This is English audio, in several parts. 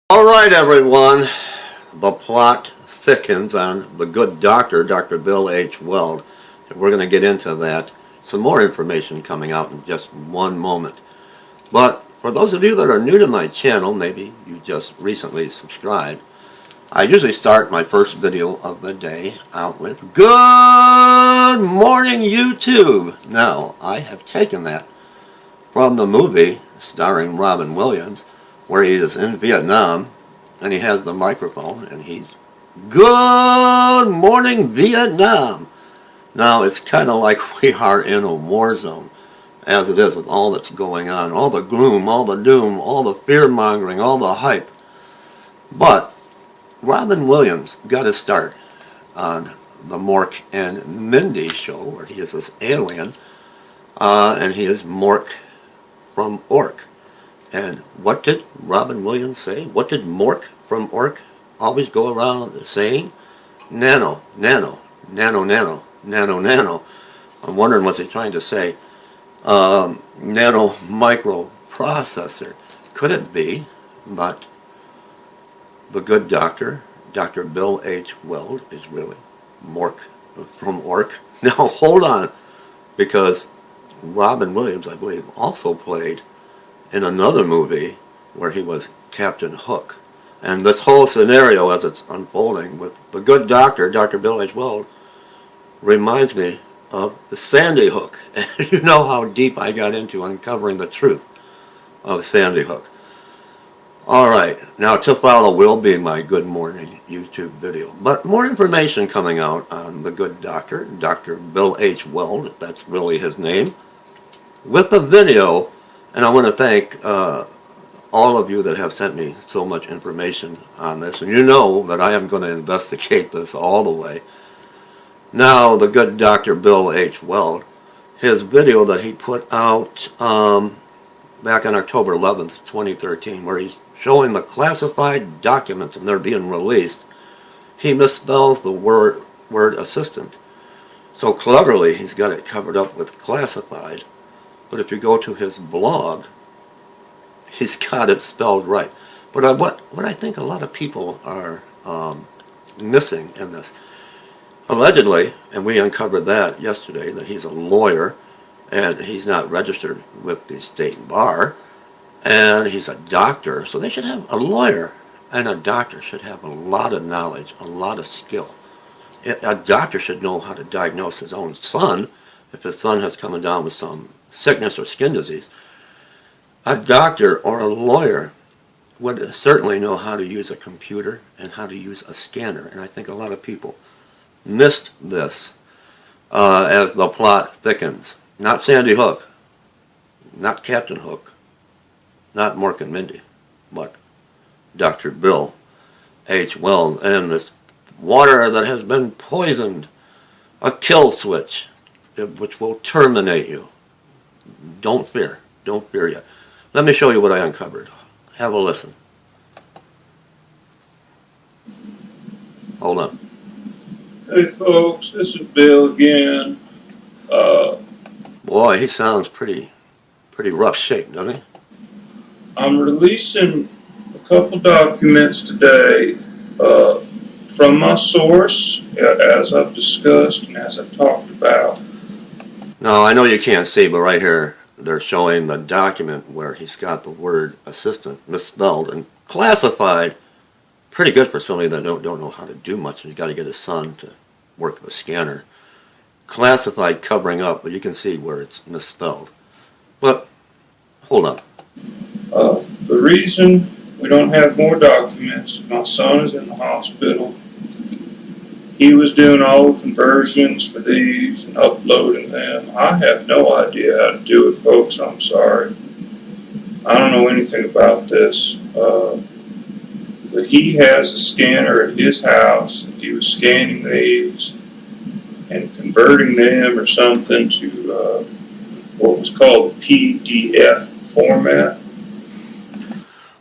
Alright everyone, the plot thickens on the good doctor, Dr. Bill H. Weld. We're going to get into that. Some more information coming out in just one moment. But for those of you that are new to my channel, maybe you just recently subscribed, I usually start my first video of the day out with, "Good morning YouTube." Now, I have taken that from the movie starring Robin Williams, where he is in Vietnam, and he has the microphone, and he's, "Good morning, Vietnam." Now, it's kind of like we are in a war zone, as it is with all that's going on, all the gloom, all the doom, all the fear-mongering, all the hype. But Robin Williams got his start on the Mork and Mindy show, where he is this alien, and he is Mork from Ork. And what did Robin Williams say? What did Mork from Ork always go around saying? Nano, nano, nano, nano, nano, nano. I'm wondering, was he trying to say nano microprocessor? Could it be? But the good doctor, Dr. Bill H. Weld, is really Mork from Ork. Now hold on, because Robin Williams, I believe, also played in another movie where he was Captain Hook. And this whole scenario, as it's unfolding with the good doctor, Dr. Bill H. Weld, reminds me of the Sandy Hook. And you know how deep I got into uncovering the truth of Sandy Hook. Alright, now to follow will be my Good Morning YouTube video. But more information coming out on the good doctor, Dr. Bill H. Weld, if that's really his name, with the video. And I want to thank all of you that have sent me so much information on this. And you know that I am going to investigate this all the way. Now, the good Dr. Bill H. Weld, his video that he put out back on October 11th, 2013, where he's showing the classified documents and they're being released, he misspells the word assistant. So cleverly, he's got it covered up with classified. But if you go to his blog, he's got it spelled right. But what I think a lot of people are missing in this, allegedly, and we uncovered that yesterday, that he's a lawyer, and he's not registered with the state bar, and he's a doctor, so they should have, a lawyer and a doctor should have a lot of knowledge, a lot of skill. A doctor should know how to diagnose his own son, if his son has come down with some sickness or skin disease. A doctor or a lawyer would certainly know how to use a computer and how to use a scanner, and I think a lot of people missed this as the plot thickens. Not Sandy Hook, not Captain Hook, not Mork and Mindy, but Dr. Bill H. Weld and this water that has been poisoned, a kill switch, which will terminate you. Don't fear yet. Let me show you what I uncovered. Have a listen. Hold on. Hey folks, this is Bill again. Boy, he sounds pretty rough shape, doesn't he? I'm releasing a couple documents today from my source, as I've discussed and as I've talked about. Now, I know you can't see, but right here, they're showing the document where he's got the word assistant misspelled and classified. Pretty good for somebody that don't know how to do much, and he's got to get his son to work the scanner. Classified covering up, but you can see where it's misspelled. But, hold on. The reason we don't have more documents, my son is in the hospital. He was doing all the conversions for these and uploading them. I have no idea how to do it, folks. I'm sorry. I don't know anything about this. But he has a scanner at his house. He was scanning these and converting them or something to what was called PDF format.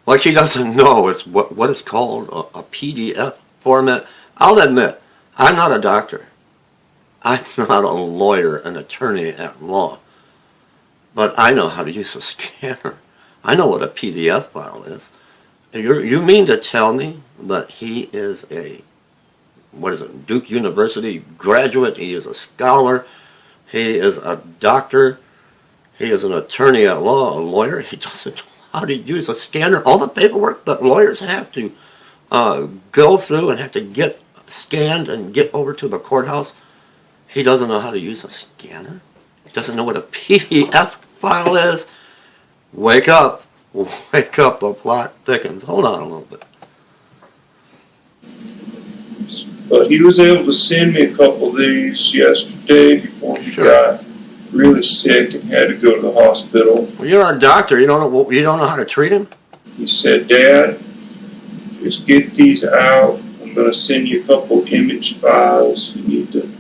Like he doesn't know it's what is called a PDF format. I'll admit, I'm not a doctor. I'm not a lawyer, an attorney at law. But I know how to use a scanner. I know what a PDF file is. You mean to tell me that he is a, what is it, Duke University graduate? He is a scholar. He is a doctor. He is an attorney at law, a lawyer. He doesn't know how to use a scanner. All the paperwork that lawyers have to go through and have to get scanned and get over to the courthouse. He doesn't know how to use a scanner. He doesn't know what a PDF file is. Wake up. Wake up, the plot thickens. Hold on a little bit. But he was able to send me a couple of these yesterday before he got really sick and had to go to the hospital. Well, you're a doctor. You don't know how to treat him? He said, "Dad, just get these out. I'm going to send you a couple image files. You need to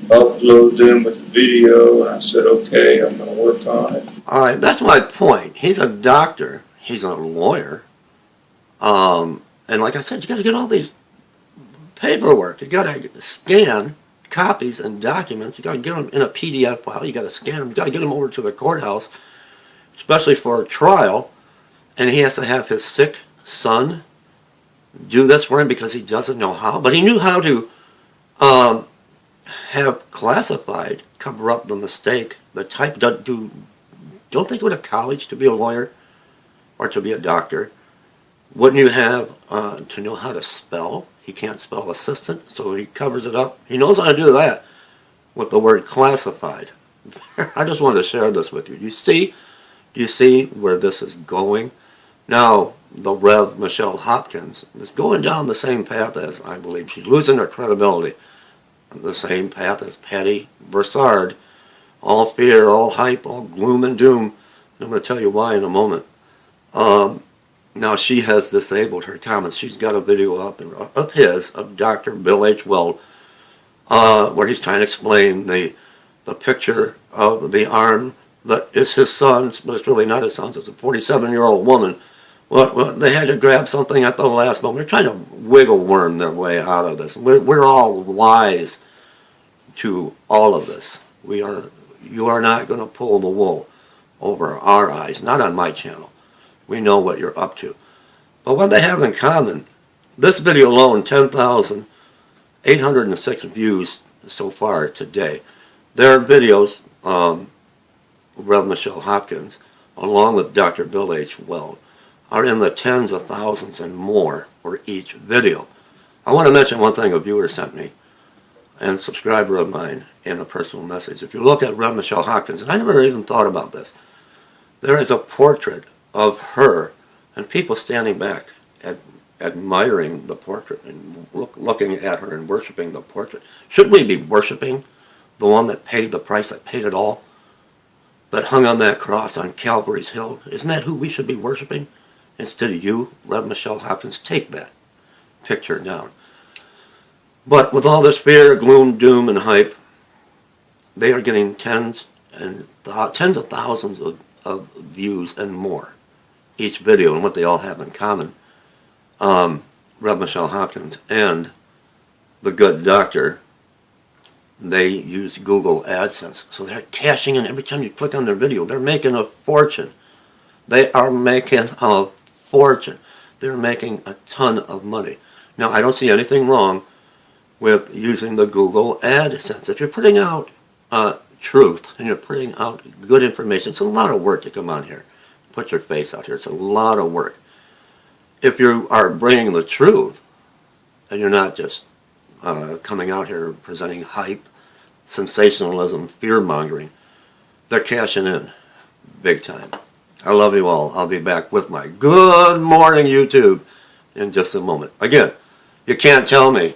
upload them with the video." And I said, "Okay, I'm going to work on it." All right, that's my point. He's a doctor. He's a lawyer. And like I said, you got to get all these paperwork. You got to scan copies and documents. You got to get them in a PDF file. You got to scan them. You got to get them over to the courthouse, especially for a trial. And he has to have his sick son do this for him because he doesn't know how. But he knew how to have classified, cover up the mistake, the type. Don't they go to college to be a lawyer or to be a doctor? Wouldn't you have to know how to spell? He can't spell assistant, so he covers it up. He knows how to do that with the word classified. I just wanted to share this with you. Do you see where this is going? Now, the Rev. Michelle Hopkins is going down the same path as, I believe, she's losing her credibility. The same path as Patty Broussard. All fear, all hype, all gloom and doom. I'm going to tell you why in a moment. Now she has disabled her comments. She's got a video up of Dr. Bill H. Weld, where he's trying to explain the picture of the arm that is his son's, but it's really not his son's. It's a 47-year-old woman. Well, they had to grab something at the last moment. They're trying to wiggle worm their way out of this. We're all wise to all of this. You are not going to pull the wool over our eyes. Not on my channel. We know what you're up to. But what they have in common, this video alone, 10,806 views so far today. Their videos, Rev. Michelle Hopkins, along with Dr. Bill H. Weld, are in the tens of thousands and more for each video. I want to mention one thing a viewer sent me, and a subscriber of mine, in a personal message. If you look at Rev. Michelle Hopkins, and I never even thought about this, there is a portrait of her and people standing back admiring the portrait and looking at her and worshiping the portrait. Should we be worshiping the one that paid the price, that paid it all, that hung on that cross on Calvary's Hill? Isn't that who we should be worshiping? Instead of you, Rev. Michelle Hopkins, take that picture down. But with all this fear, gloom, doom, and hype, they are getting tens of thousands of views and more each video. And what they all have in common, Rev. Michelle Hopkins and the good doctor, they use Google AdSense. So they're cashing in every time you click on their video. They're making a fortune. They are making a fortune. They're making a ton of money. Now, I don't see anything wrong with using the Google AdSense. If you're putting out truth and you're putting out good information, it's a lot of work to come on here, put your face out here. It's a lot of work. If you are bringing the truth and you're not just coming out here presenting hype, sensationalism, fear-mongering, they're cashing in big time. I love you all. I'll be back with my Good Morning YouTube in just a moment. Again, you can't tell me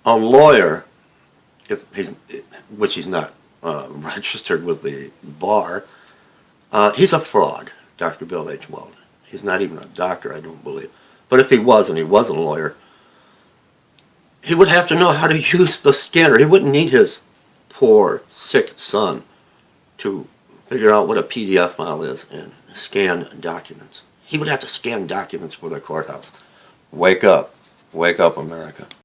a lawyer, which he's not registered with the bar, he's a fraud, Dr. Bill H. Weld. He's not even a doctor, I don't believe. But if he was, and he was a lawyer, he would have to know how to use the scanner. He wouldn't need his poor, sick son to figure out what a PDF file is and scan documents. He would have to scan documents for the courthouse. Wake up. Wake up, America.